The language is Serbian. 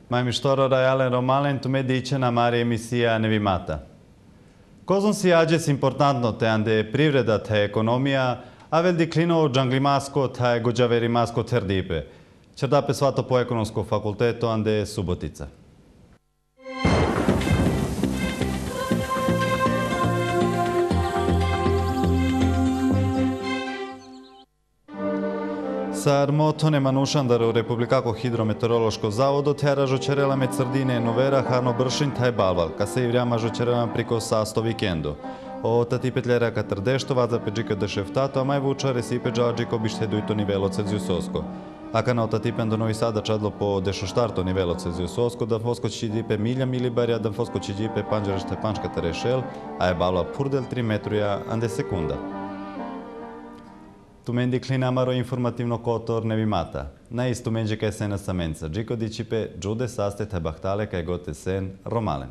Mai mishtoro rajale romalen tu me dice na mare emisija nevimata. Kozon si ađes importantno te ande privreda te ekonomija, a vel diklino džanglimasko te gođaverimasko terdipe. Čerdape svato po ekonomsko fakultetu ande Subotica. Sar motone manušandaru Republikako hidrometeorološko zavodo tera žočerela me Crdine Novera Harno Bršin taj balval, ka se ivrijama žočerela priko sasto vikendu. O tati petlera ka trdeštova za peđika dešeftato, a maj vučare si peđa džiko bište dujto nivelo Celziusosko. Aka na tati pen do Novi Sada čadlo po dešoštarto nivelo Celziusosko, da fosko ći dipe milja milibarja, da fosko ći dipe panđerešte pančka terešel, a je balva purdel 3 metruja ande sekunda. Tu men diklina maro informativno kotor nevimata. Na istu menđe kaj sena samenca. Džiko dičipe džude saste taj bahtale kaj gote sen romalen.